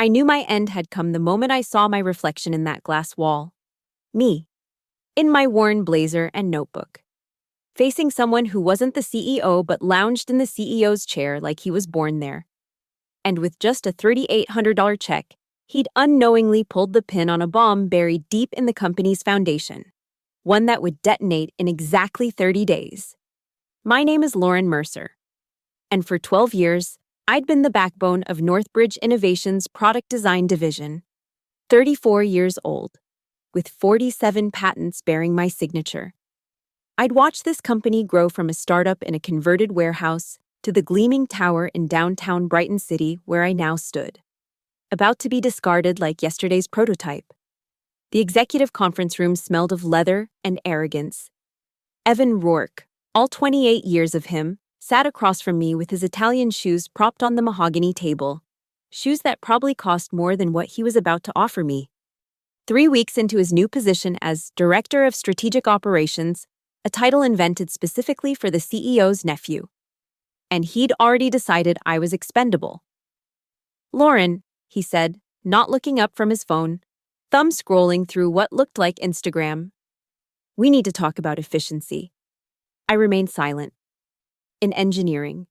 I knew my end had come the moment I saw my reflection in that glass wall. Me, in my worn blazer and notebook, facing someone who wasn't the CEO but lounged in the CEO's chair like he was born there. And with just a $3,800 check, he'd unknowingly pulled the pin on a bomb buried deep in the company's foundation, one that would detonate in exactly 30 days. My name is Lauren Mercer, and for 12 years, I'd been the backbone of Northbridge Innovation's product design division, 34 years old, with 47 patents bearing my signature. I'd watched this company grow from a startup in a converted warehouse to the gleaming tower in downtown Brighton City where I now stood, about to be discarded like yesterday's prototype. The executive conference room smelled of leather and arrogance. Evan Rourke, all 28 years of him, sat across from me with his Italian shoes propped on the mahogany table, shoes that probably cost more than what he was about to offer me. 3 weeks into his new position as Director of Strategic Operations, a title invented specifically for the CEO's nephew. And he'd already decided I was expendable. "Lauren," he said, not looking up from his phone, thumb scrolling through what looked like Instagram. "We need to talk about efficiency." I remained silent. In engineering,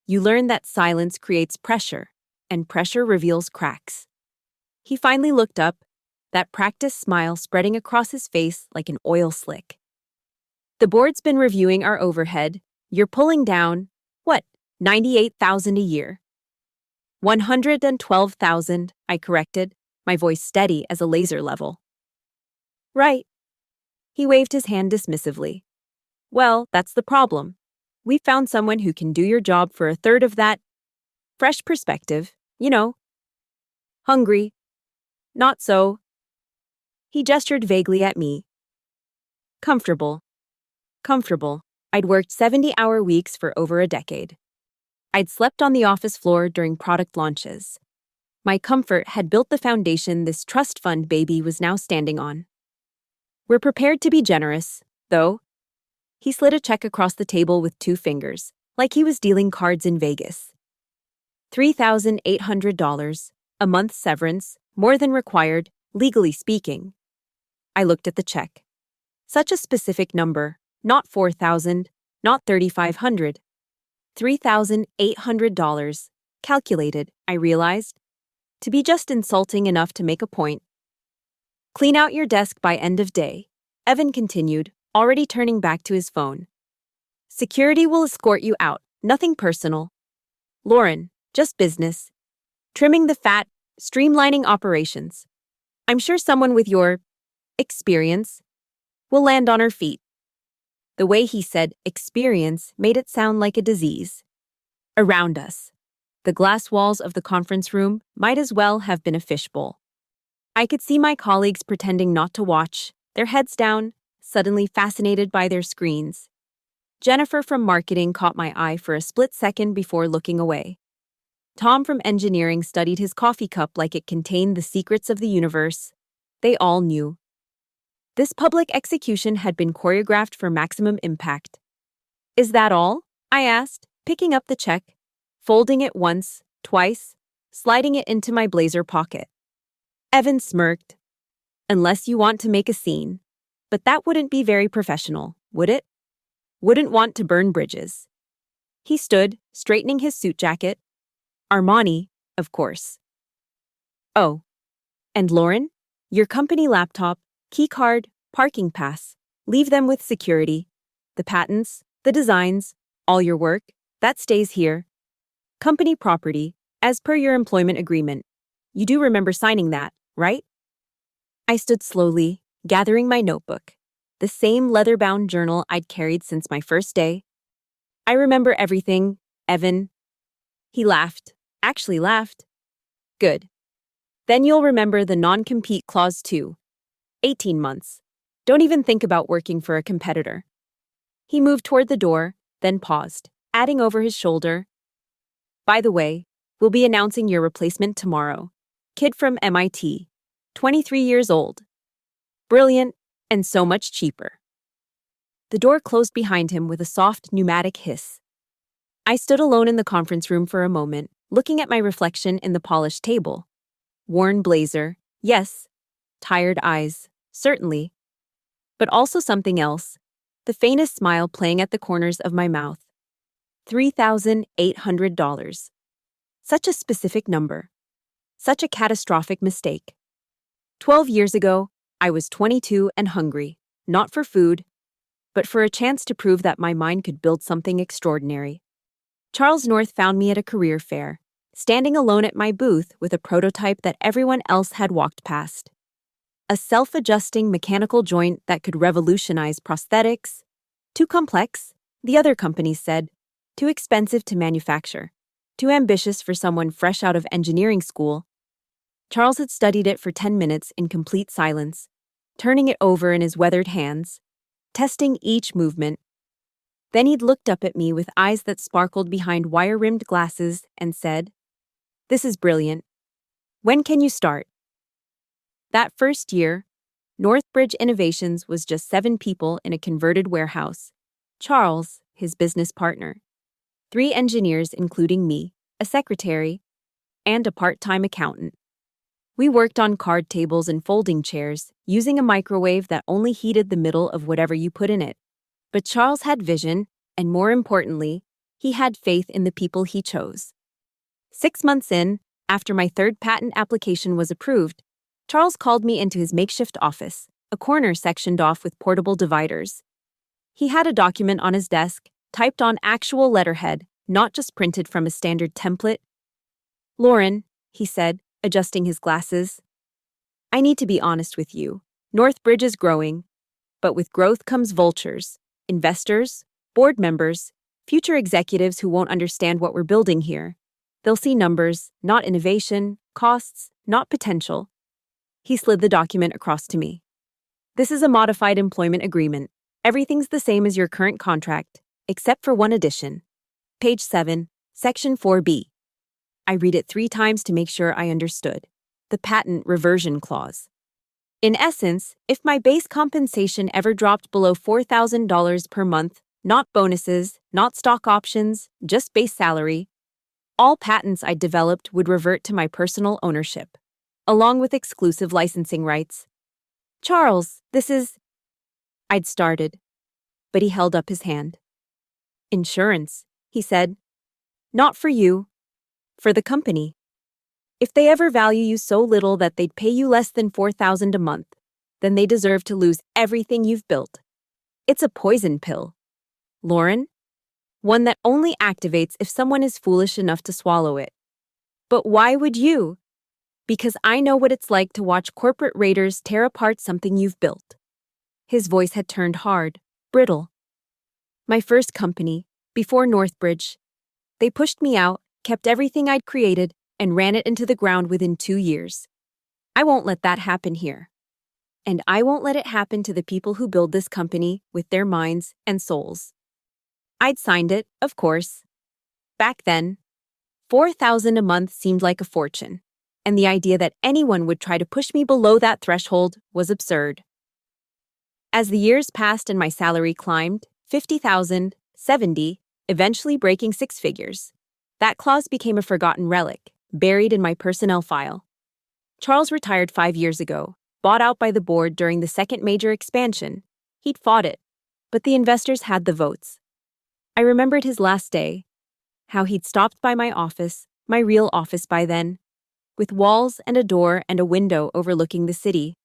you learn that silence creates pressure, and pressure reveals cracks. He finally looked up, that practiced smile spreading across his face like an oil slick. "The board's been reviewing our overhead. You're pulling down, what, 98,000 a year?" 112,000, I corrected, my voice steady as a laser level. "Right." He waved his hand dismissively. "Well, that's the problem. We found someone who can do your job for a third of that. Fresh perspective, you know. Hungry. Not so." He gestured vaguely at me. Comfortable. Comfortable. I'd worked 70-hour weeks for over a decade. I'd slept on the office floor during product launches. My comfort had built the foundation this trust fund baby was now standing on. "We're prepared to be generous, though." He slid a check across the table with 2 fingers, like he was dealing cards in Vegas. $3,800, a month's severance, more than required, legally speaking. I looked at the check. Such a specific number, not 4,000, not 3,500. $3,800, calculated, I realized, to be just insulting enough to make a point. "Clean out your desk by end of day," Evan continued, already turning back to his phone. "Security will escort you out, nothing personal. Lauren, just business. Trimming the fat, streamlining operations. I'm sure someone with your experience will land on her feet." The way he said experience made it sound like a disease. Around us, the glass walls of the conference room might as well have been a fishbowl. I could see my colleagues pretending not to watch, their heads down, suddenly fascinated by their screens. Jennifer from marketing caught my eye for a split second before looking away. Tom from engineering studied his coffee cup like it contained the secrets of the universe. They all knew. This public execution had been choreographed for maximum impact. "Is that all?" I asked, picking up the check, folding it once, twice, sliding it into my blazer pocket. Evan smirked. "Unless you want to make a scene. But that wouldn't be very professional, would it? Wouldn't want to burn bridges." He stood, straightening his suit jacket. "Armani, of course." "Oh. And Lauren? Your company laptop, keycard, parking pass. Leave them with security. The patents, the designs, all your work, that stays here. Company property, as per your employment agreement. You do remember signing that, right?" I stood slowly, gathering my notebook, the same leather-bound journal I'd carried since my first day. "I remember everything, Evan." He laughed, actually laughed. "Good. Then you'll remember the non-compete clause too. 18 months. Don't even think about working for a competitor." He moved toward the door, then paused, adding over his shoulder, "By the way, we'll be announcing your replacement tomorrow. Kid from MIT, 23 years old. Brilliant, and so much cheaper." The door closed behind him with a soft pneumatic hiss. I stood alone in the conference room for a moment, looking at my reflection in the polished table. Worn blazer, yes. Tired eyes, certainly. But also something else, the faintest smile playing at the corners of my mouth. $3,800. Such a specific number. Such a catastrophic mistake. 12 years ago, I was 22 and hungry, not for food, but for a chance to prove that my mind could build something extraordinary. Charles North found me at a career fair, standing alone at my booth with a prototype that everyone else had walked past. A self-adjusting mechanical joint that could revolutionize prosthetics. Too complex, the other companies said. Too expensive to manufacture. Too ambitious for someone fresh out of engineering school. Charles had studied it for 10 minutes in complete silence, turning it over in his weathered hands, testing each movement. Then he'd looked up at me with eyes that sparkled behind wire-rimmed glasses and said, "This is brilliant. When can you start?" That first year, Northbridge Innovations was just 7 people in a converted warehouse. Charles, his business partner. 3 engineers including me, a secretary, and a part-time accountant. We worked on card tables and folding chairs, using a microwave that only heated the middle of whatever you put in it. But Charles had vision, and more importantly, he had faith in the people he chose. 6 months in, after my 3rd patent application was approved, Charles called me into his makeshift office, a corner sectioned off with portable dividers. He had a document on his desk, typed on actual letterhead, not just printed from a standard template. "Lauren," he said, adjusting his glasses, "I need to be honest with you. Northbridge is growing, but with growth comes vultures, investors, board members, future executives who won't understand what we're building here. They'll see numbers, not innovation, costs, not potential." He slid the document across to me. "This is a modified employment agreement. Everything's the same as your current contract, except for one addition. Page 7, Section 4B. I read it 3 times to make sure I understood. The patent reversion clause. In essence, if my base compensation ever dropped below $4,000 per month, not bonuses, not stock options, just base salary, all patents I developed would revert to my personal ownership, along with exclusive licensing rights. "Charles, this is..." I'd started, but he held up his hand. "Insurance," he said. "Not for you. For the company. If they ever value you so little that they'd pay you less than $4,000 a month, then they deserve to lose everything you've built. It's a poison pill, Lauren. One that only activates if someone is foolish enough to swallow it. But why would you? Because I know what it's like to watch corporate raiders tear apart something you've built." His voice had turned hard, brittle. "My first company, before Northbridge, they pushed me out, kept everything I'd created, and ran it into the ground within 2 years. I won't let that happen here. And I won't let it happen to the people who build this company with their minds and souls." I'd signed it, of course. Back then, $4,000 a month seemed like a fortune, and the idea that anyone would try to push me below that threshold was absurd. As the years passed and my salary climbed, $50,000, $70,000, eventually breaking 6 figures. That clause became a forgotten relic, buried in my personnel file. Charles retired 5 years ago, bought out by the board during the second major expansion. He'd fought it, but the investors had the votes. I remembered his last day, how he'd stopped by my office, my real office by then, with walls and a door and a window overlooking the city.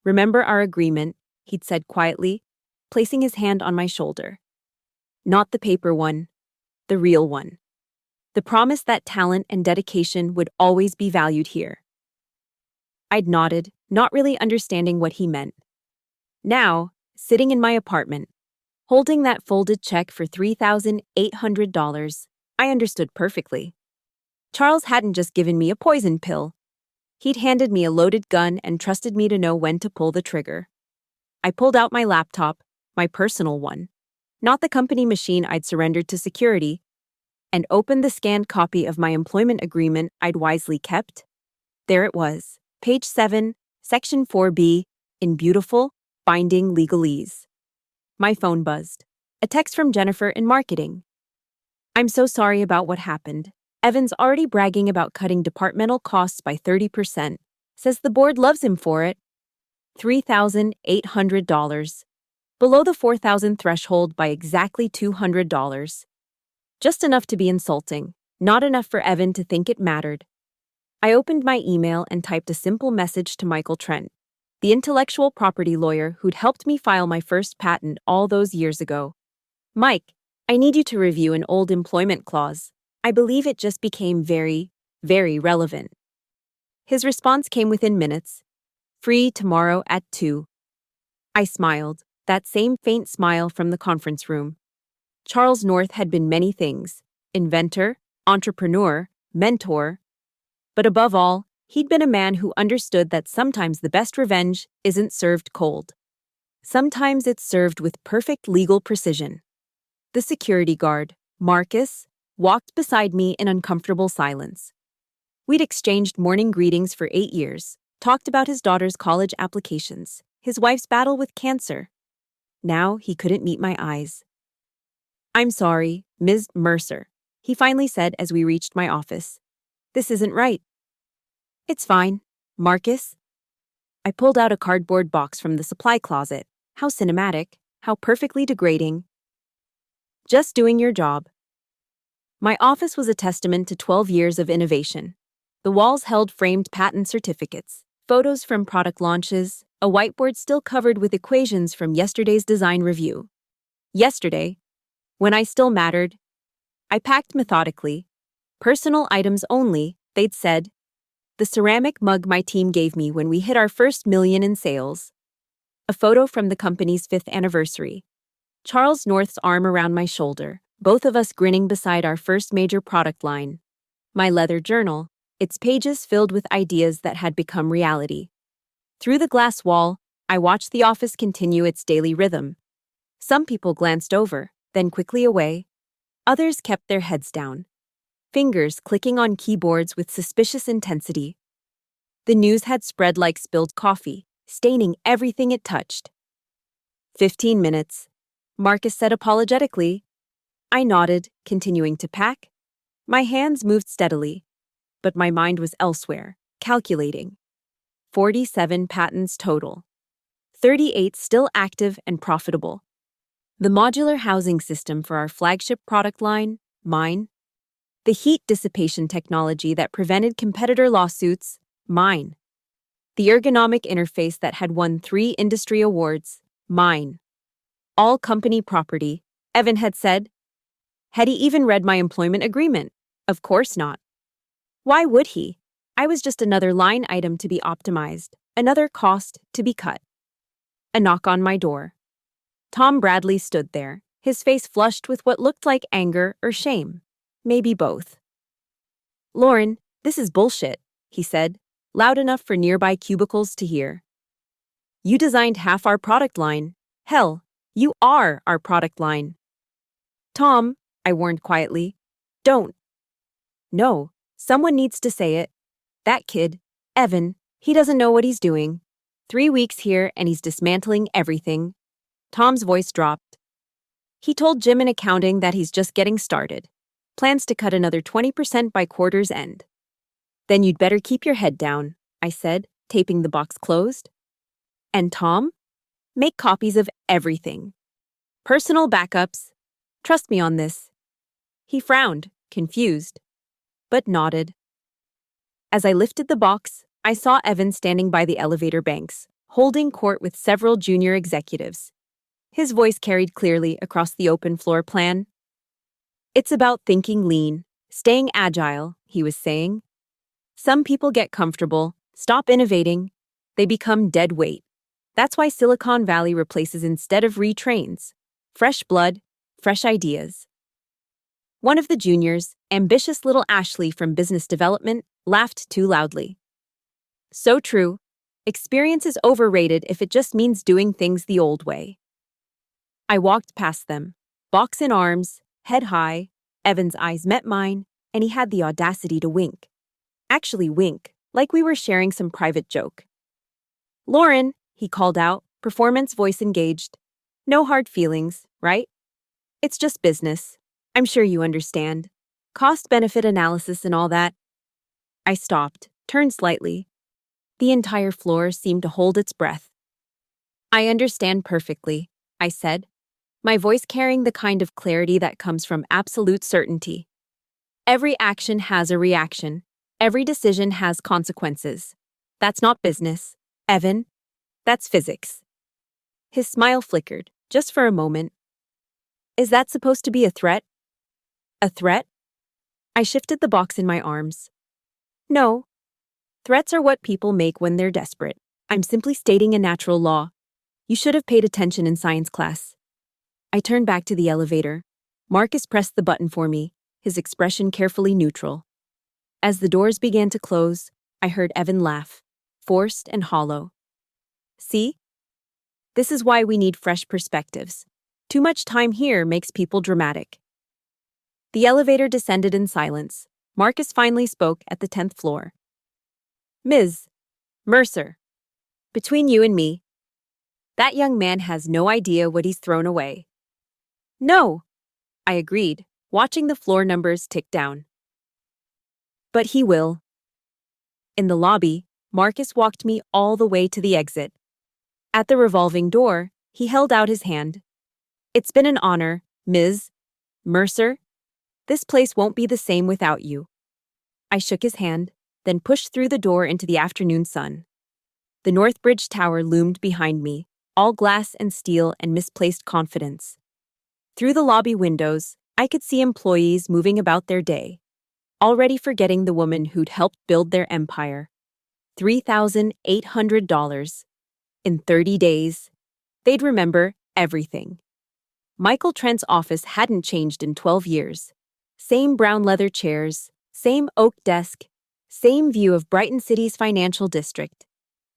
"Remember our agreement," he'd said quietly, placing his hand on my shoulder. "Not the paper one, the real one. The promise that talent and dedication would always be valued here." I'd nodded, not really understanding what he meant. Now, sitting in my apartment, holding that folded check for $3,800, I understood perfectly. Charles hadn't just given me a poison pill. He'd handed me a loaded gun and trusted me to know when to pull the trigger. I pulled out my laptop, my personal one, not the company machine I'd surrendered to security, and opened the scanned copy of my employment agreement I'd wisely kept. There it was, page 7, section 4B, in beautiful, binding legalese. My phone buzzed. A text from Jennifer in marketing. "I'm so sorry about what happened. Evan's already bragging about cutting departmental costs by 30%. Says the board loves him for it. $3,800. Below the 4,000 threshold by exactly $200. Just enough to be insulting, not enough for Evan to think it mattered. I opened my email and typed a simple message to Michael Trent, the intellectual property lawyer who'd helped me file my first patent all those years ago. Mike, I need you to review an old employment clause. I believe it just became very, very relevant. His response came within minutes. Free tomorrow at 2. I smiled, that same faint smile from the conference room. Charles North had been many things: inventor, entrepreneur, mentor. But above all, he'd been a man who understood that sometimes the best revenge isn't served cold. Sometimes it's served with perfect legal precision. The security guard, Marcus, walked beside me in uncomfortable silence. We'd exchanged morning greetings for 8 years, talked about his daughter's college applications, his wife's battle with cancer. Now he couldn't meet my eyes. "I'm sorry, Ms. Mercer," he finally said as we reached my office. "This isn't right." "It's fine, Marcus." I pulled out a cardboard box from the supply closet. How cinematic, how perfectly degrading. "Just doing your job." My office was a testament to 12 years of innovation. The walls held framed patent certificates, photos from product launches, a whiteboard still covered with equations from yesterday's design review. Yesterday, when I still mattered, I packed methodically. Personal items only, they'd said. The ceramic mug my team gave me when we hit our first million in sales. A photo from the company's 5th anniversary. Charles North's arm around my shoulder, both of us grinning beside our first major product line. My leather journal, its pages filled with ideas that had become reality. Through the glass wall, I watched the office continue its daily rhythm. Some people glanced over, then quickly away. Others kept their heads down, fingers clicking on keyboards with suspicious intensity. The news had spread like spilled coffee, staining everything it touched. 15 minutes, Marcus said apologetically. I nodded, continuing to pack. My hands moved steadily, but my mind was elsewhere, calculating. 47 patents total. 38 still active and profitable. The modular housing system for our flagship product line, mine. The heat dissipation technology that prevented competitor lawsuits, mine. The ergonomic interface that had won 3 industry awards, mine. All company property, Evan had said. Had he even read my employment agreement? Of course not. Why would he? I was just another line item to be optimized, another cost to be cut. A knock on my door. Tom Bradley stood there, his face flushed with what looked like anger or shame. Maybe both. "Lauren, this is bullshit," he said, loud enough for nearby cubicles to hear. "You designed half our product line. Hell, you are our product line." "Tom," I warned quietly, "don't." "No, someone needs to say it. That kid, Evan, he doesn't know what he's doing. 3 weeks here and he's dismantling everything." Tom's voice dropped. "He told Jim in accounting that he's just getting started. Plans to cut another 20% by quarter's end." "Then you'd better keep your head down," I said, taping the box closed. "And Tom? Make copies of everything. Personal backups. Trust me on this." He frowned, confused, but nodded. As I lifted the box, I saw Evan standing by the elevator banks, holding court with several junior executives. His voice carried clearly across the open floor plan. "It's about thinking lean, staying agile," he was saying. "Some people get comfortable, stop innovating, they become dead weight. That's why Silicon Valley replaces instead of retrains. Fresh blood, fresh ideas." One of the juniors, ambitious little Ashley from business development, laughed too loudly. "So true. Experience is overrated if it just means doing things the old way." I walked past them, box in arms, head high. Evan's eyes met mine, and he had the audacity to wink. Actually wink, like we were sharing some private joke. "Lauren," he called out, performance voice engaged. "No hard feelings, right? It's just business. I'm sure you understand." Cost-benefit analysis and all that. I stopped, turned slightly. The entire floor seemed to hold its breath. I understand perfectly, I said, my voice carrying the kind of clarity that comes from absolute certainty. Every action has a reaction. Every decision has consequences. That's not business, Evan. That's physics. His smile flickered, just for a moment. Is that supposed to be a threat? A threat? I shifted the box in my arms. No. Threats are what people make when they're desperate. I'm simply stating a natural law. You should have paid attention in science class. I turned back to the elevator. Marcus pressed the button for me, his expression carefully neutral. As the doors began to close, I heard Evan laugh, forced and hollow. See? This is why we need fresh perspectives. Too much time here makes people dramatic. The elevator descended in silence. Marcus finally spoke at the 10th floor. Ms. Mercer, between you and me, that young man has no idea what he's thrown away. No, I agreed, watching the floor numbers tick down. But he will. In the lobby, Marcus walked me all the way to the exit. At the revolving door, he held out his hand. It's been an honor, Ms. Mercer. This place won't be the same without you. I shook his hand, then pushed through the door into the afternoon sun. The North Bridge Tower loomed behind me, all glass and steel and misplaced confidence. Through the lobby windows, I could see employees moving about their day, already forgetting the woman who'd helped build their empire. $3,800. In 30 days, they'd remember everything. Michael Trent's office hadn't changed in 12 years. Same brown leather chairs, same oak desk, same view of Brighton City's financial district.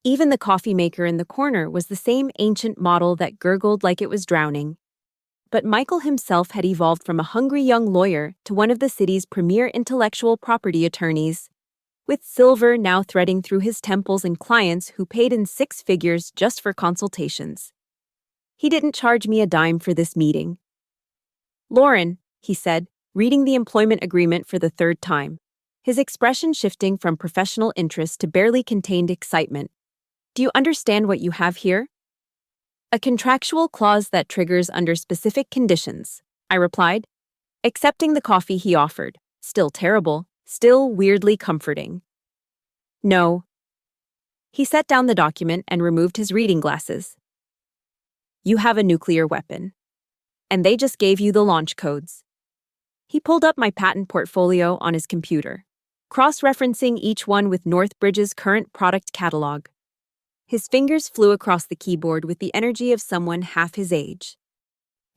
Even the coffee maker in the corner was the same ancient model that gurgled like it was drowning. But Michael himself had evolved from a hungry young lawyer to one of the city's premier intellectual property attorneys, with silver now threading through his temples and clients who paid in 6 figures just for consultations. He didn't charge me a dime for this meeting. Lauren, he said, reading the employment agreement for the 3rd time, his expression shifting from professional interest to barely contained excitement. Do you understand what you have here? A contractual clause that triggers under specific conditions, I replied, accepting the coffee he offered. Still terrible, still weirdly comforting. No. He set down the document and removed his reading glasses. You have a nuclear weapon. And they just gave you the launch codes. He pulled up my patent portfolio on his computer, cross-referencing each one with Northbridge's current product catalog. His fingers flew across the keyboard with the energy of someone half his age.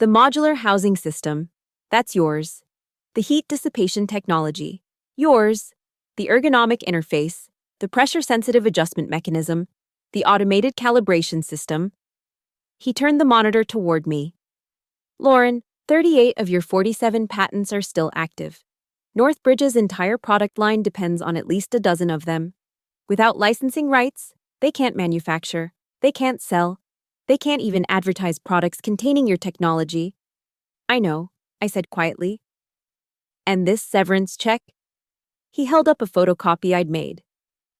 The modular housing system, that's yours. The heat dissipation technology, yours. The ergonomic interface, the pressure-sensitive adjustment mechanism, the automated calibration system. He turned the monitor toward me. Lauren, 38 of your 47 patents are still active. Northbridge's entire product line depends on at least a dozen of them. Without licensing rights, they can't manufacture, they can't sell, they can't even advertise products containing your technology. I know, I said quietly. And this severance check? He held up a photocopy I'd made.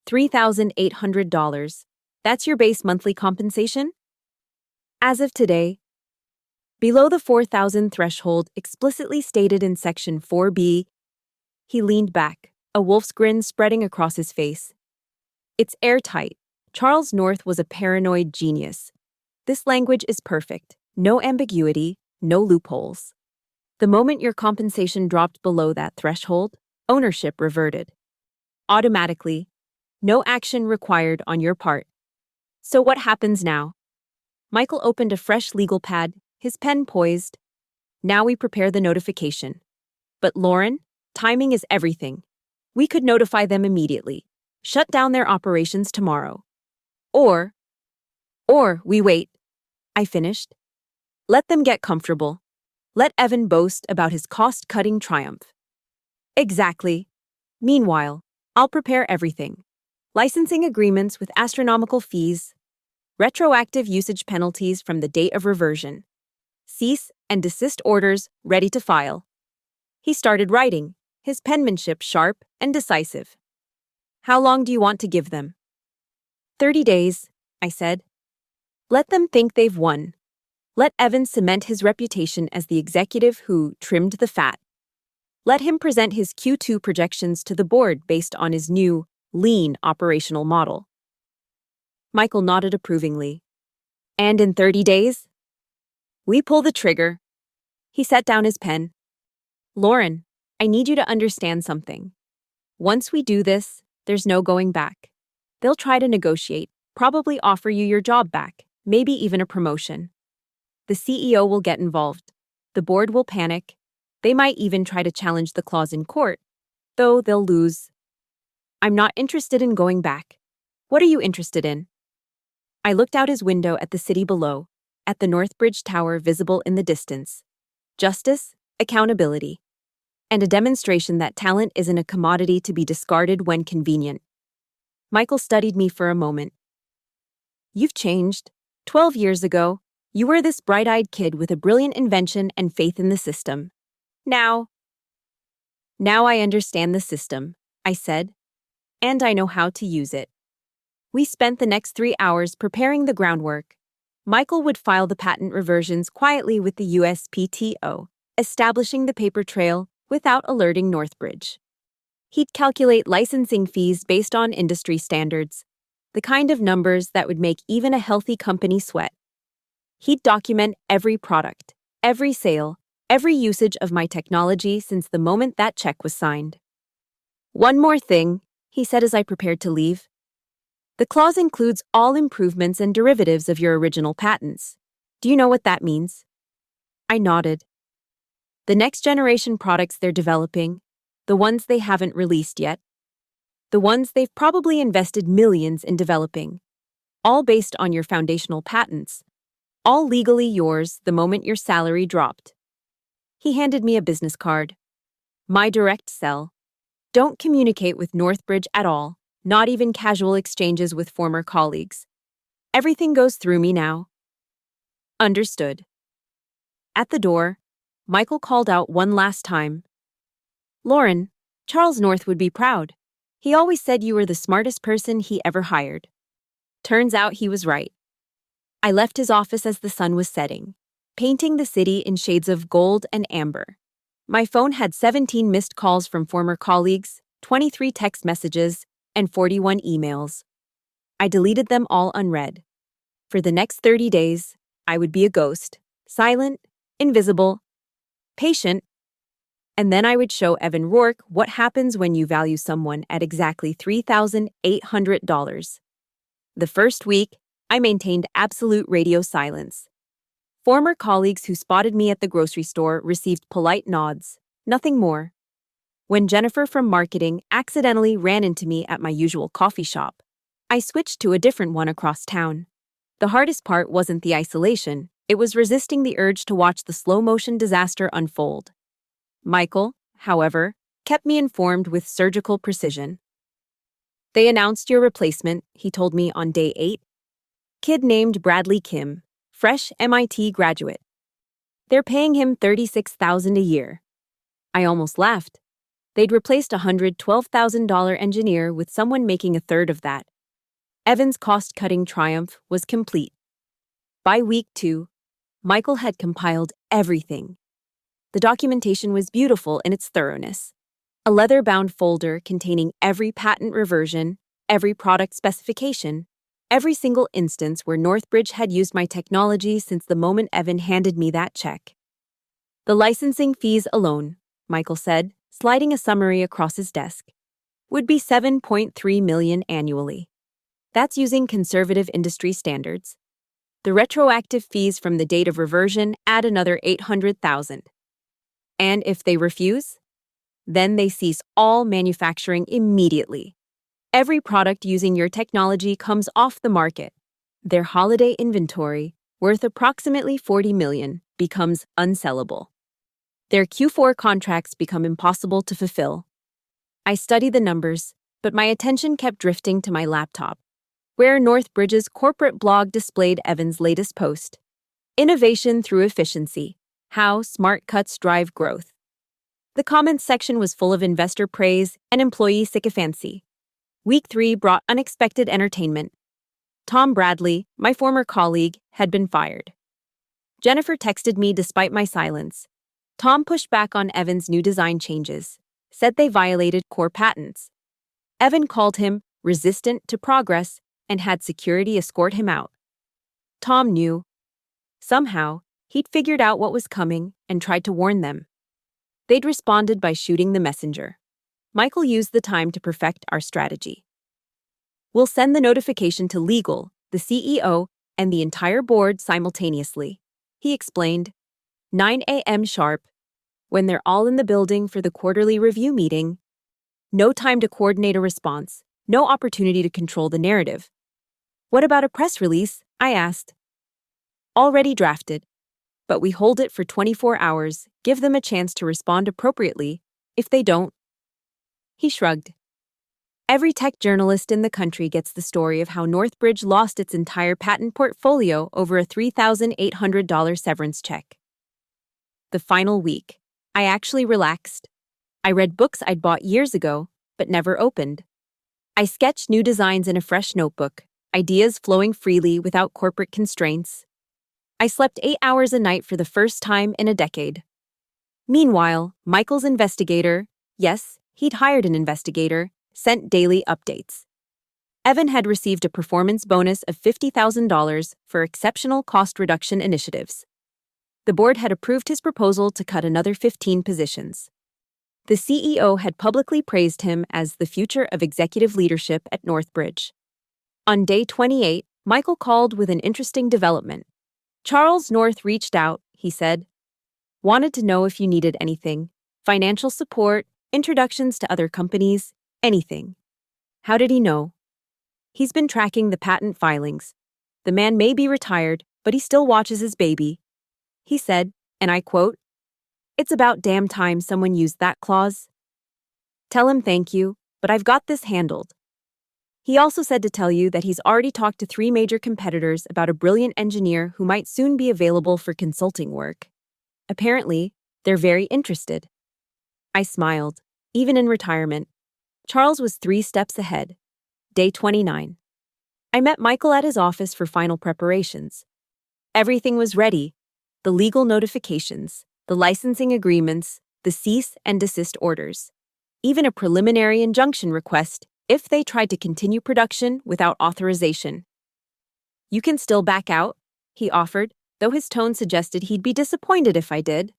$3,800. That's your base monthly compensation? As of today, below the 4,000 threshold explicitly stated in Section 4B, he leaned back, a wolf's grin spreading across his face. It's airtight. Charles North was a paranoid genius. This language is perfect. No ambiguity, no loopholes. The moment your compensation dropped below that threshold, ownership reverted. Automatically. No action required on your part. So what happens now? Michael opened a fresh legal pad, his pen poised. Now we prepare the notification. But Lauren, timing is everything. We could notify them immediately. Shut down their operations tomorrow. Or we wait. I finished. Let them get comfortable. Let Evan boast about his cost-cutting triumph. Exactly. Meanwhile, I'll prepare everything. Licensing agreements with astronomical fees. Retroactive usage penalties from the date of reversion. Cease and desist orders ready to file. He started writing, his penmanship sharp and decisive. "How long do you want to give them?" 30 days, I said. Let them think they've won. Let Evan cement his reputation as the executive who trimmed the fat. Let him present his Q2 projections to the board based on his new, lean operational model. Michael nodded approvingly. "And in 30 days? We pull the trigger." He set down his pen. "Lauren, I need you to understand something. Once we do this, there's no going back. They'll try to negotiate, probably offer you your job back, maybe even a promotion. The CEO will get involved. The board will panic. They might even try to challenge the clause in court, though they'll lose. I'm not interested in going back. What are you interested in?" I looked out his window at the city below, at the Northbridge Tower visible in the distance. Justice, accountability, and a demonstration that talent isn't a commodity to be discarded when convenient. Michael studied me for a moment. "You've changed. 12 years ago, you were this bright-eyed kid with a brilliant invention and faith in the system. Now I understand the system," I said, "and I know how to use it." We spent the next 3 hours preparing the groundwork. Michael would file the patent reversions quietly with the USPTO, establishing the paper trail without alerting Northbridge. He'd calculate licensing fees based on industry standards, the kind of numbers that would make even a healthy company sweat. He'd document every product, every sale, every usage of my technology since the moment that check was signed. "One more thing," he said as I prepared to leave. "The clause includes all improvements and derivatives of your original patents. Do you know what that means?" I nodded. "The next generation products they're developing, the ones they haven't released yet, the ones they've probably invested millions in developing, all based on your foundational patents, all legally yours the moment your salary dropped." He handed me a business card. "My direct cell. Don't communicate with Northbridge at all, not even casual exchanges with former colleagues. Everything goes through me now." Understood. At the door, Michael called out one last time. "Lauren, Charles North would be proud. He always said you were the smartest person he ever hired." Turns out he was right. I left his office as the sun was setting, painting the city in shades of gold and amber. My phone had 17 missed calls from former colleagues, 23 text messages, and 41 emails. I deleted them all unread. For the next 30 days, I would be a ghost, silent, invisible, patient, and then I would show Evan Rourke what happens when you value someone at exactly $3,800. The first week, I maintained absolute radio silence. Former colleagues who spotted me at the grocery store received polite nods, nothing more. When Jennifer from marketing accidentally ran into me at my usual coffee shop, I switched to a different one across town. The hardest part wasn't the isolation, it was resisting the urge to watch the slow-motion disaster unfold. Michael, however, kept me informed with surgical precision. "They announced your replacement," he told me on day 8. "Kid named Bradley Kim, fresh MIT graduate. They're paying him $36,000 a year." I almost laughed. They'd replaced a $112,000 engineer with someone making a third of that. Evan's cost-cutting triumph was complete. By week 2, Michael had compiled everything. The documentation was beautiful in its thoroughness. A leather-bound folder containing every patent reversion, every product specification, every single instance where Northbridge had used my technology since the moment Evan handed me that check. "The licensing fees alone," Michael said, sliding a summary across his desk, "would be $7.3 million annually. That's using conservative industry standards. The retroactive fees from the date of reversion add another $800,000. And if they refuse, then they cease all manufacturing immediately. Every product using your technology comes off the market. Their holiday inventory, worth approximately $40 million, becomes unsellable. Their Q4 contracts become impossible to fulfill." I studied the numbers, but my attention kept drifting to my laptop, where Northbridge's corporate blog displayed Evan's latest post. "Innovation through efficiency. How smart cuts drive growth." The comments section was full of investor praise and employee sycophancy. Week 3 brought unexpected entertainment. Tom Bradley, my former colleague, had been fired. Jennifer texted me despite my silence. Tom pushed back on Evan's new design changes, said they violated core patents. Evan called him resistant to progress and had security escort him out. Tom knew. Somehow, he'd figured out what was coming and tried to warn them. They'd responded by shooting the messenger. Michael used the time to perfect our strategy. We'll send the notification to legal, the CEO, and the entire board simultaneously, he explained. 9 a.m. sharp, when they're all in the building for the quarterly review meeting. No time to coordinate a response, no opportunity to control the narrative. What about a press release? I asked. Already drafted, but we hold it for 24 hours, give them a chance to respond appropriately. If they don't, he shrugged. Every tech journalist in the country gets the story of how Northbridge lost its entire patent portfolio over a $3,800 severance check. The final week, I actually relaxed. I read books I'd bought years ago, but never opened. I sketched new designs in a fresh notebook, ideas flowing freely without corporate constraints. I slept 8 hours a night for the first time in a decade. Meanwhile, Michael's investigator, yes, he'd hired an investigator, sent daily updates. Evan had received a performance bonus of $50,000 for exceptional cost reduction initiatives. The board had approved his proposal to cut another 15 positions. The CEO had publicly praised him as the future of executive leadership at Northbridge. On day 28, Michael called with an interesting development. Charles North reached out, he said. Wanted to know if you needed anything. Financial support, introductions to other companies, anything. How did he know? He's been tracking the patent filings. The man may be retired, but he still watches his baby. He said, and I quote, "It's about damn time someone used that clause. Tell him thank you, but I've got this handled." He also said to tell you that he's already talked to 3 major competitors about a brilliant engineer who might soon be available for consulting work. Apparently, they're very interested. I smiled. Even in retirement, Charles was 3 steps ahead. Day 29. I met Michael at his office for final preparations. Everything was ready. The legal notifications, the licensing agreements, the cease and desist orders. Even a preliminary injunction request if they tried to continue production without authorization. You can still back out, he offered, though his tone suggested he'd be disappointed if I did.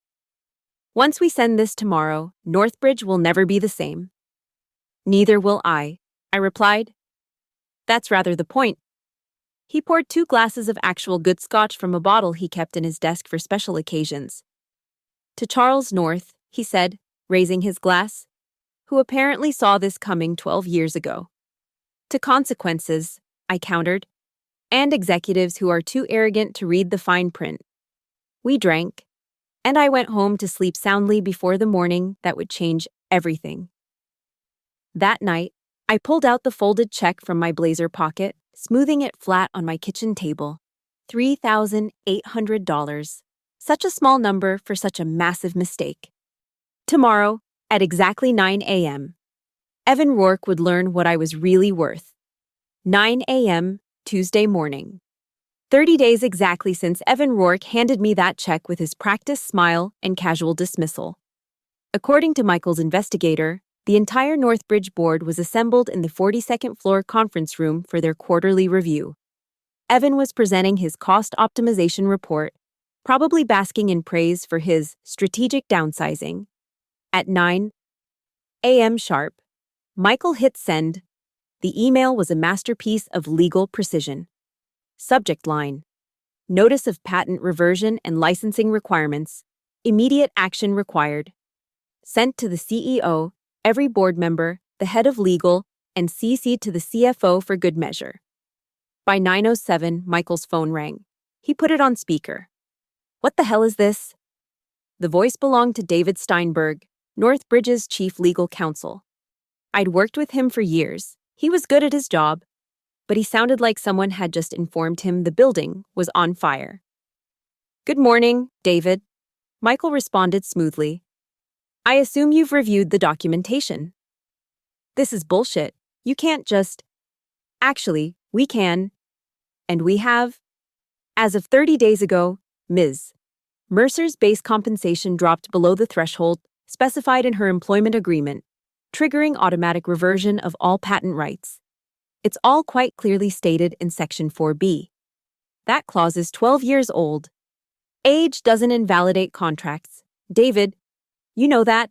Once we send this tomorrow, Northbridge will never be the same. Neither will I replied. That's rather the point. He poured 2 glasses of actual good scotch from a bottle he kept in his desk for special occasions. To Charles North, he said, raising his glass, who apparently saw this coming 12 years ago. To consequences, I countered, and executives who are too arrogant to read the fine print. We drank, and I went home to sleep soundly before the morning that would change everything. That night, I pulled out the folded check from my blazer pocket, smoothing it flat on my kitchen table. $3,800. Such a small number for such a massive mistake. Tomorrow, at exactly 9 a.m., Evan Rourke would learn what I was really worth. 9 a.m., Tuesday morning. 30 days exactly since Evan Rourke handed me that check with his practiced smile and casual dismissal. According to Michael's investigator, the entire Northbridge board was assembled in the 42nd floor conference room for their quarterly review. Evan was presenting his cost optimization report, probably basking in praise for his strategic downsizing. At 9 a.m. sharp, Michael hit send. The email was a masterpiece of legal precision. Subject line: Notice of patent reversion and licensing requirements. Immediate action required. Sent to the CEO, every board member, the head of legal, and CC'd to the CFO for good measure. By 9:07, Michael's phone rang. He put it on speaker. What the hell is this? The voice belonged to David Steinberg, Northbridge's chief legal counsel. I'd worked with him for years. He was good at his job, but he sounded like someone had just informed him the building was on fire. Good morning, David. Michael responded smoothly. I assume you've reviewed the documentation. This is bullshit. You can't just. Actually, we can. And we have. As of 30 days ago, Ms. Mercer's base compensation dropped below the threshold specified in her employment agreement, triggering automatic reversion of all patent rights. It's all quite clearly stated in Section 4B. That clause is 12 years old. Age doesn't invalidate contracts. David, you know that?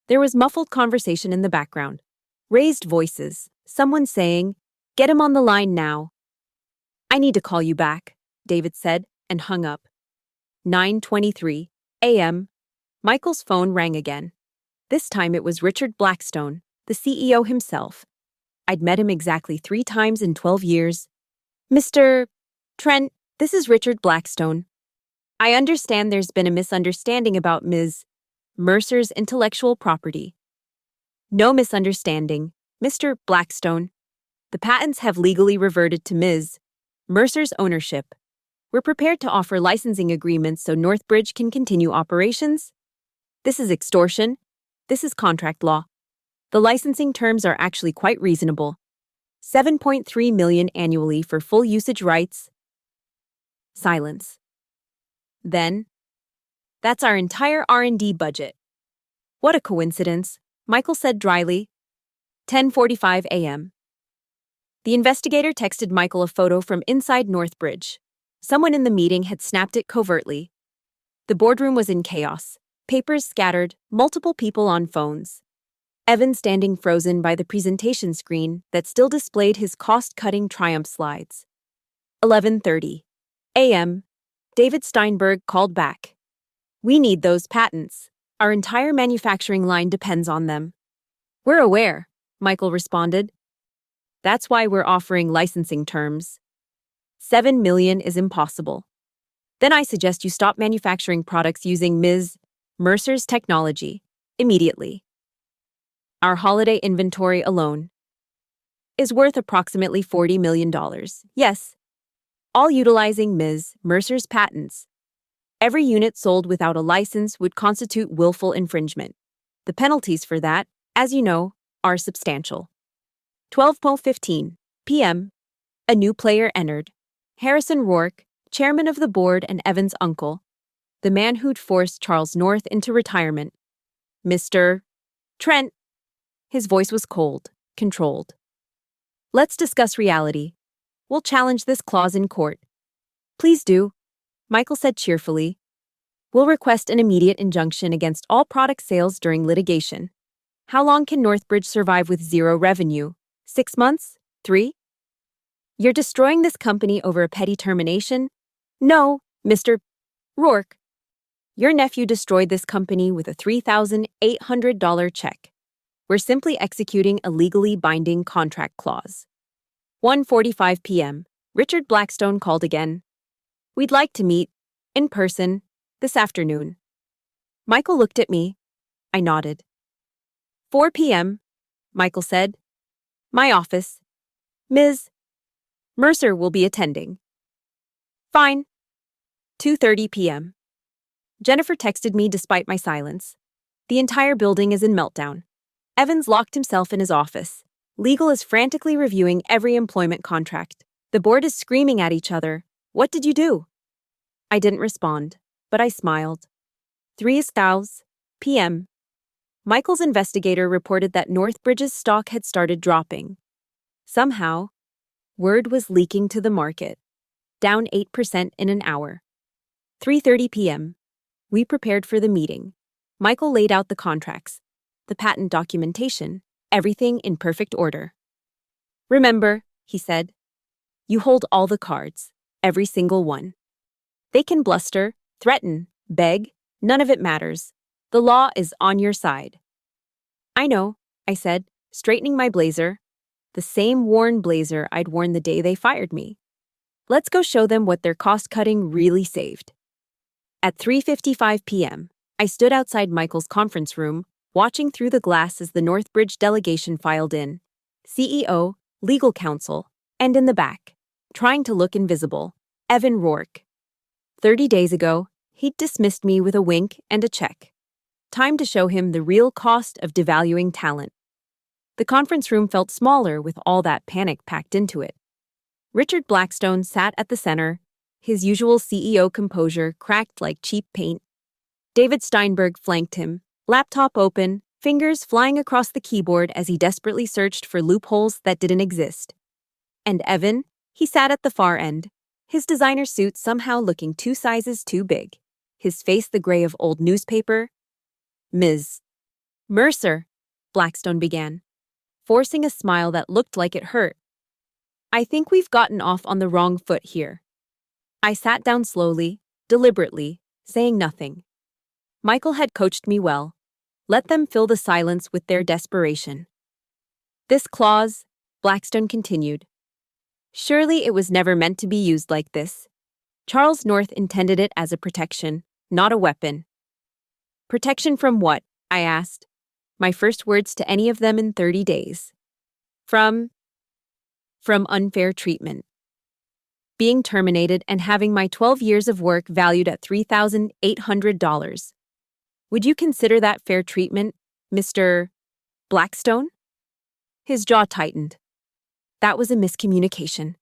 There was muffled conversation in the background. Raised voices, someone saying, "Get him on the line now." "I need to call you back," David said, and hung up. 9:23 a.m. Michael's phone rang again. This time it was Richard Blackstone, the CEO himself. I'd met him exactly 3 times in 12 years. "Mr. Trent, this is Richard Blackstone. I understand there's been a misunderstanding about Ms. Mercer's intellectual property." "No misunderstanding, Mr. Blackstone. The patents have legally reverted to Ms. Mercer's ownership. We're prepared to offer licensing agreements so Northbridge can continue operations." "This is extortion. This is contract law. The licensing terms are actually quite reasonable. $7.3 million annually for full usage rights." Silence. Then, "That's our entire R&D budget." "What a coincidence," Michael said dryly. 10:45 a.m. The investigator texted Michael a photo from inside Northbridge. Someone in the meeting had snapped it covertly. The boardroom was in chaos. Papers scattered, multiple people on phones. Evan standing frozen by the presentation screen that still displayed his cost-cutting triumph slides. 11:30 a.m. David Steinberg called back. "We need those patents. Our entire manufacturing line depends on them." "We're aware," Michael responded. "That's why we're offering licensing terms. $7 million is impossible. Then I suggest you stop manufacturing products using Ms. Mercer's technology immediately. Our holiday inventory alone is worth approximately $40 million. Yes, all utilizing Ms. Mercer's patents. Every unit sold without a license would constitute willful infringement. The penalties for that, as you know, are substantial." 12:15 p.m. A new player entered. Harrison Rourke, chairman of the board and Evan's uncle, the man who'd forced Charles North into retirement. "Mr. Trent." His voice was cold, controlled. "Let's discuss reality. We'll challenge this clause in court." "Please do," Michael said cheerfully. "We'll request an immediate injunction against all product sales during litigation. How long can Northbridge survive with zero revenue? 6 months? 3? You're destroying this company over a petty termination? No, Mr. Rourke. Your nephew destroyed this company with a $3,800 check. We're simply executing a legally binding contract clause." 1:45 p.m. Richard Blackstone called again. "We'd like to meet, in person, this afternoon." Michael looked at me. I nodded. 4 p.m., Michael said. "My office. Ms. Mercer will be attending." "Fine." 2:30 p.m. Jennifer texted me despite my silence. "The entire building is in meltdown. Evans locked himself in his office. Legal is frantically reviewing every employment contract. The board is screaming at each other. What did you do?" I didn't respond, but I smiled. 3:00 p.m. Michael's investigator reported that Northbridge's stock had started dropping. Somehow, word was leaking to the market. Down 8% in an hour. 3:30 p.m. We prepared for the meeting. Michael laid out the contracts, the patent documentation, everything in perfect order. "Remember," he said, "you hold all the cards, every single one. They can bluster, threaten, beg, none of it matters. The law is on your side." "I know," I said, straightening my blazer, the same worn blazer I'd worn the day they fired me. "Let's go show them what their cost-cutting really saved." At 3:55 p.m., I stood outside Michael's conference room, watching through the glass as the Northbridge delegation filed in. CEO, legal counsel, and in the back, trying to look invisible, Evan Rourke. 30 days ago, he'd dismissed me with a wink and a check. Time to show him the real cost of devaluing talent. The conference room felt smaller with all that panic packed into it. Richard Blackstone sat at the center, his usual CEO composure cracked like cheap paint. David Steinberg flanked him, laptop open, fingers flying across the keyboard as he desperately searched for loopholes that didn't exist. And Evan, he sat at the far end, his designer suit somehow looking 2 sizes too big, his face the gray of old newspaper. Ms. Mercer, Blackstone began, forcing a smile that looked like it hurt. I think we've gotten off on the wrong foot here. I sat down slowly, deliberately, saying nothing. Michael had coached me well. Let them fill the silence with their desperation. This clause, Blackstone continued. Surely it was never meant to be used like this. Charles North intended it as a protection, not a weapon. Protection from what? I asked. My first words to any of them in 30 days. From unfair treatment. Being terminated and having my 12 years of work valued at $3,800. Would you consider that fair treatment, Mr. Blackstone? His jaw tightened. That was a miscommunication.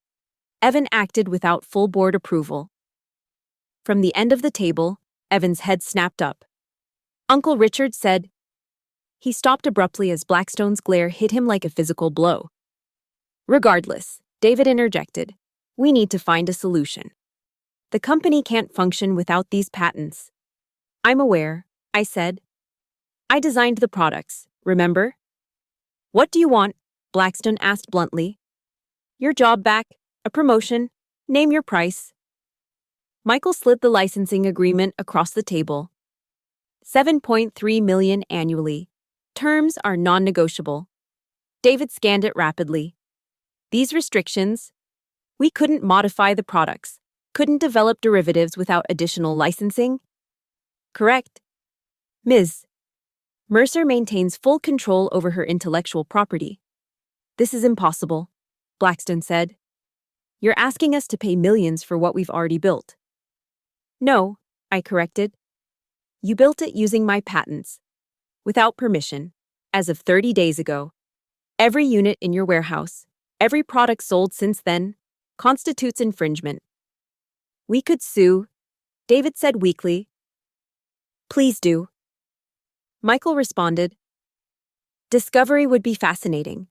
Evan acted without full board approval. From the end of the table, Evan's head snapped up. Uncle Richard said. He stopped abruptly as Blackstone's glare hit him like a physical blow. Regardless, David interjected, we need to find a solution. The company can't function without these patents. I'm aware, I said. I designed the products, remember? What do you want? Blackstone asked bluntly. Your job back, a promotion, name your price. Michael slid the licensing agreement across the table. $7.3 million annually. Terms are non-negotiable. David scanned it rapidly. These restrictions, we couldn't modify the products, couldn't develop derivatives without additional licensing? Correct. Ms. Mercer maintains full control over her intellectual property. This is impossible, Blackstone said. You're asking us to pay millions for what we've already built. No, I corrected. You built it using my patents. Without permission, as of 30 days ago. Every unit in your warehouse, every product sold since then, constitutes infringement. We could sue, David said weakly. Please do. Michael responded. Discovery would be fascinating.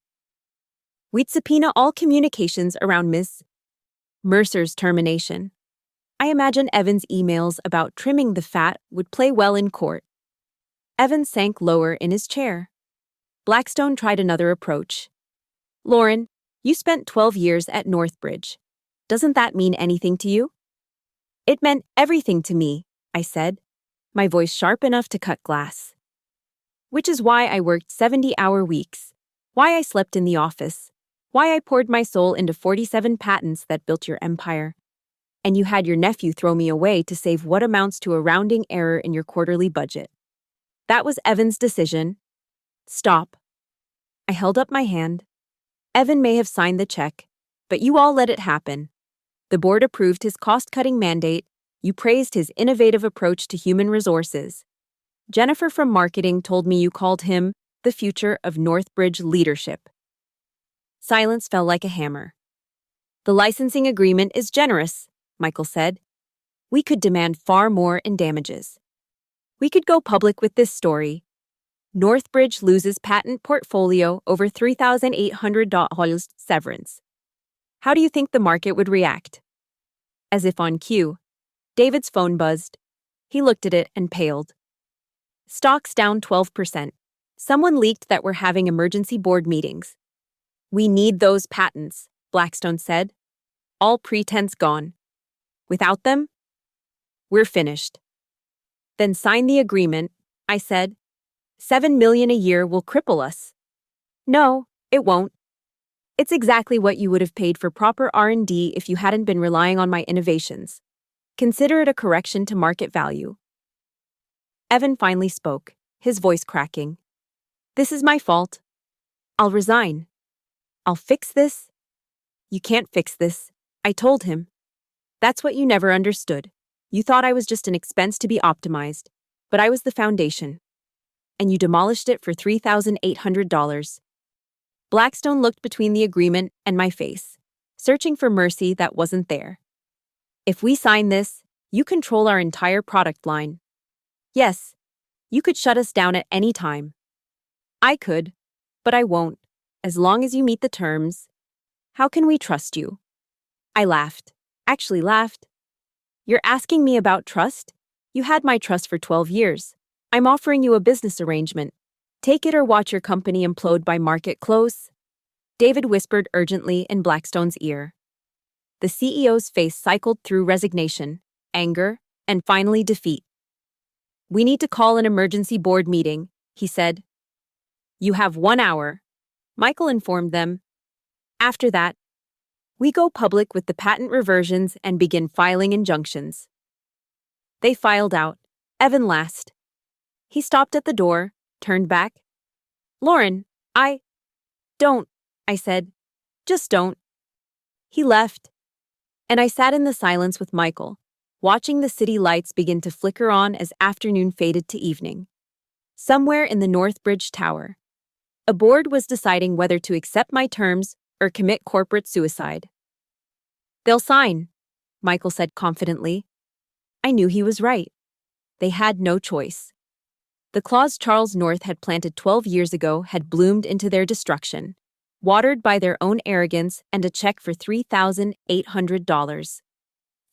We'd subpoena all communications around Ms. Mercer's termination. I imagine Evan's emails about trimming the fat would play well in court. Evan sank lower in his chair. Blackstone tried another approach. Lauren, you spent 12 years at Northbridge. Doesn't that mean anything to you? It meant everything to me, I said, my voice sharp enough to cut glass. Which is why I worked 70-hour weeks, why I slept in the office, why I poured my soul into 47 patents that built your empire. And you had your nephew throw me away to save what amounts to a rounding error in your quarterly budget. That was Evan's decision. Stop. I held up my hand. Evan may have signed the check, but you all let it happen. The board approved his cost-cutting mandate. You praised his innovative approach to human resources. Jennifer from marketing told me you called him the future of Northbridge leadership. Silence fell like a hammer. The licensing agreement is generous, Michael said. We could demand far more in damages. We could go public with this story. Northbridge loses patent portfolio over $3,800 severance. How do you think the market would react? As if on cue, David's phone buzzed. He looked at it and paled. Stocks down 12%. Someone leaked that we're having emergency board meetings. We need those patents, Blackstone said. All pretense gone. Without them, we're finished. Then sign the agreement, I said. $7 million a year will cripple us. No, it won't. It's exactly what you would have paid for proper R&D if you hadn't been relying on my innovations. Consider it a correction to market value. Evan finally spoke, his voice cracking. This is my fault. I'll resign. I'll fix this. You can't fix this, I told him. That's what you never understood. You thought I was just an expense to be optimized, but I was the foundation. and you demolished it for $3,800. Blackstone looked between the agreement and my face, searching for mercy that wasn't there. If we sign this, you control our entire product line. Yes, you could shut us down at any time. I could, but I won't, as long as you meet the terms. How can we trust you? I laughed. Actually laughed. You're asking me about trust? You had my trust for 12 years. I'm offering you a business arrangement. Take it or watch your company implode by market close. David whispered urgently in Blackstone's ear. The CEO's face cycled through resignation, anger, and finally defeat. We need to call an emergency board meeting, he said. You have 1 hour, Michael informed them. After that, we go public with the patent reversions and begin filing injunctions. They filed out, Evan last. He stopped at the door, turned back. Lauren, don't, I said. Just don't. He left, and I sat in the silence with Michael, watching the city lights begin to flicker on as afternoon faded to evening. Somewhere in the North Bridge Tower, a board was deciding whether to accept my terms or commit corporate suicide. They'll sign, Michael said confidently. I knew he was right. They had no choice. The claws Charles North had planted 12 years ago had bloomed into their destruction, watered by their own arrogance and a check for $3,800.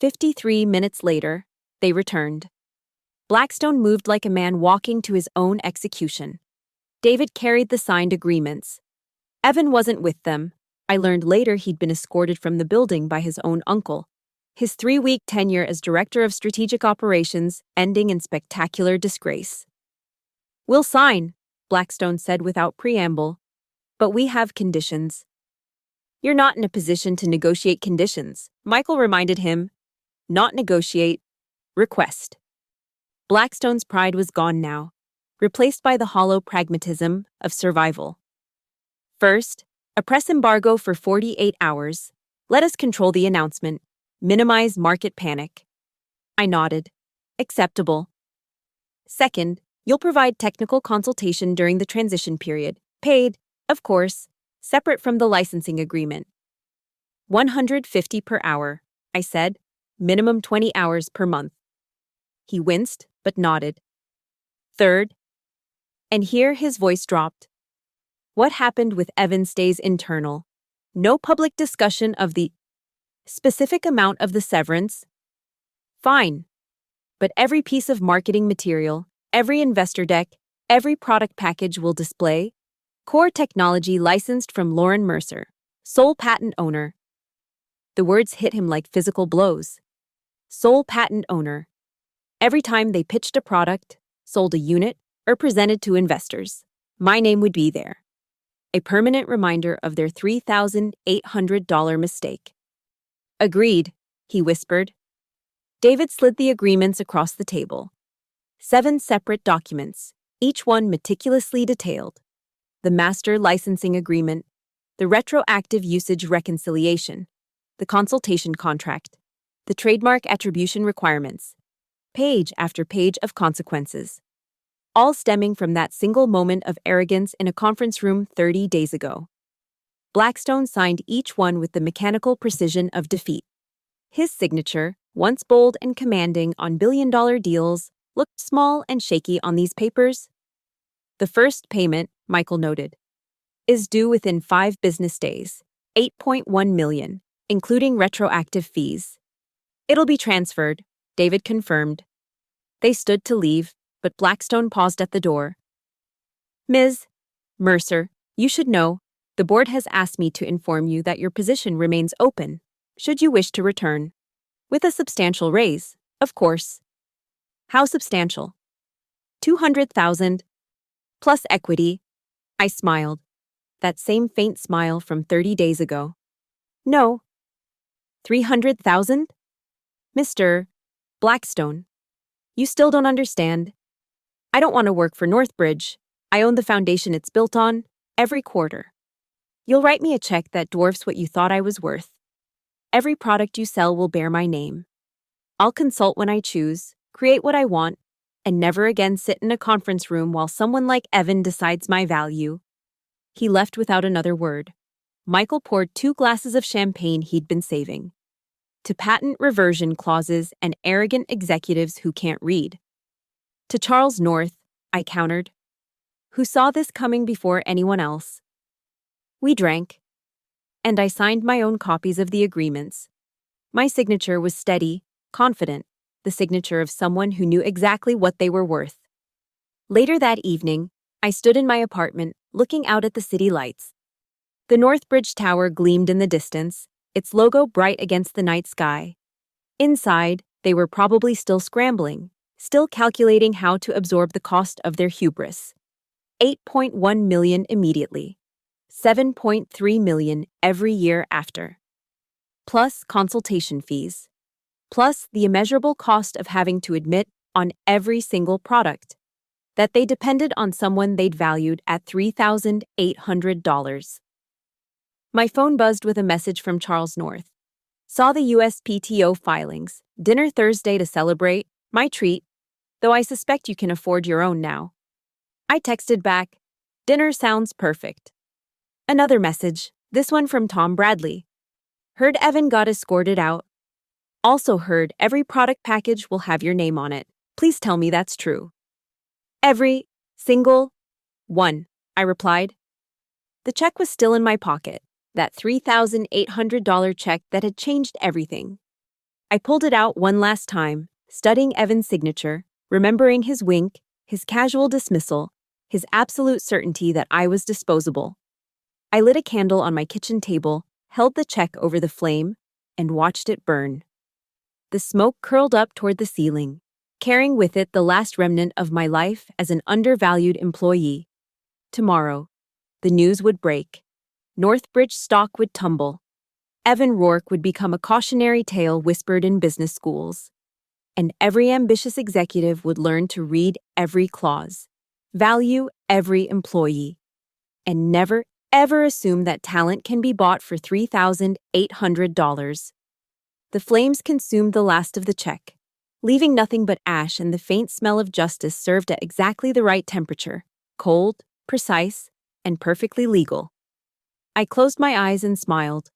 53 minutes later, they returned. Blackstone moved like a man walking to his own execution. David carried the signed agreements. Evan wasn't with them. I learned later he'd been escorted from the building by his own uncle. His 3-week tenure as director of strategic operations ending in spectacular disgrace. We'll sign, Blackstone said without preamble, but we have conditions. You're not in a position to negotiate conditions, Michael reminded him. Not negotiate, request. Blackstone's pride was gone now, replaced by the hollow pragmatism of survival. First, a press embargo for 48 hours. Let us control the announcement. Minimize market panic. I nodded. Acceptable. Second, you'll provide technical consultation during the transition period. Paid, of course, separate from the licensing agreement. $150 per hour, I said. Minimum 20 hours per month. He winced, but nodded. Third, and here his voice dropped. What happened with Evan stays internal. No public discussion of the specific amount of the severance. Fine. But every piece of marketing material, every investor deck, every product package will display core technology licensed from Lauren Mercer, sole patent owner. The words hit him like physical blows. Sole patent owner. Every time they pitched a product, sold a unit, or presented to investors, my name would be there. A permanent reminder of their $3,800 mistake. Agreed, he whispered. David slid the agreements across the table. 7 separate documents, each one meticulously detailed. The master licensing agreement, the retroactive usage reconciliation, the consultation contract, the trademark attribution requirements, page after page of consequences, all stemming from that single moment of arrogance in a conference room 30 days ago. Blackstone signed each one with the mechanical precision of defeat. His signature, once bold and commanding on billion-dollar deals, looked small and shaky on these papers. The first payment, Michael noted, is due within 5 business days, $8.1 million, including retroactive fees. It'll be transferred, David confirmed. They stood to leave, but Blackstone paused at the door. Ms. Mercer, you should know, the board has asked me to inform you that your position remains open, should you wish to return. With a substantial raise, of course. How substantial? $200,000 plus equity. I smiled. That same faint smile from 30 days ago. No. $300,000? Mr. Blackstone, you still don't understand. I don't want to work for Northbridge. I own the foundation it's built on, every quarter. You'll write me a check that dwarfs what you thought I was worth. Every product you sell will bear my name. I'll consult when I choose, create what I want, and never again sit in a conference room while someone like Evan decides my value. He left without another word. Michael poured 2 glasses of champagne he'd been saving. To patent reversion clauses and arrogant executives who can't read. To Charles North, I countered, who saw this coming before anyone else. We drank, and I signed my own copies of the agreements. My signature was steady, confident, the signature of someone who knew exactly what they were worth. Later that evening, I stood in my apartment, looking out at the city lights. The North Bridge Tower gleamed in the distance, its logo bright against the night sky. Inside, they were probably still scrambling, still calculating how to absorb the cost of their hubris. 8.1 million immediately. 7.3 million every year after. Plus consultation fees. Plus the immeasurable cost of having to admit on every single product that they depended on someone they'd valued at $3,800. My phone buzzed with a message from Charles North. Saw the USPTO filings. Dinner Thursday to celebrate. My treat. Though I suspect you can afford your own now. I texted back, dinner sounds perfect. Another message, this one from Tom Bradley. Heard Evan got escorted out. Also heard every product package will have your name on it. Please tell me that's true. Every single one, I replied. The check was still in my pocket, that $3,800 check that had changed everything. I pulled it out one last time, studying Evan's signature, remembering his wink, his casual dismissal, his absolute certainty that I was disposable. I lit a candle on my kitchen table, held the check over the flame, and watched it burn. The smoke curled up toward the ceiling, carrying with it the last remnant of my life as an undervalued employee. Tomorrow, the news would break. Northbridge stock would tumble. Evan Rourke would become a cautionary tale whispered in business schools. And every ambitious executive would learn to read every clause, value every employee, and never, ever assume that talent can be bought for $3,800. The flames consumed the last of the check, leaving nothing but ash and the faint smell of justice served at exactly the right temperature, cold, precise, and perfectly legal. I closed my eyes and smiled.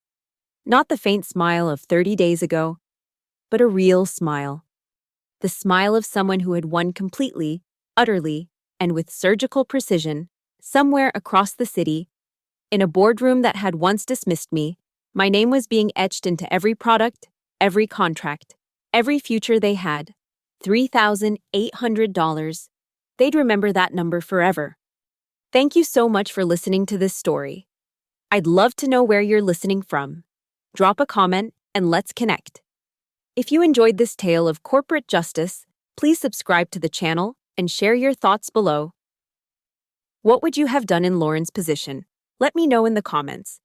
Not the faint smile of 30 days ago, but a real smile. The smile of someone who had won completely, utterly, and with surgical precision, somewhere across the city. In a boardroom that had once dismissed me, my name was being etched into every product, every contract, every future they had. $3,800. They'd remember that number forever. Thank you so much for listening to this story. I'd love to know where you're listening from. Drop a comment and let's connect. If you enjoyed this tale of corporate justice, please subscribe to the channel and share your thoughts below. What would you have done in Lauren's position? Let me know in the comments.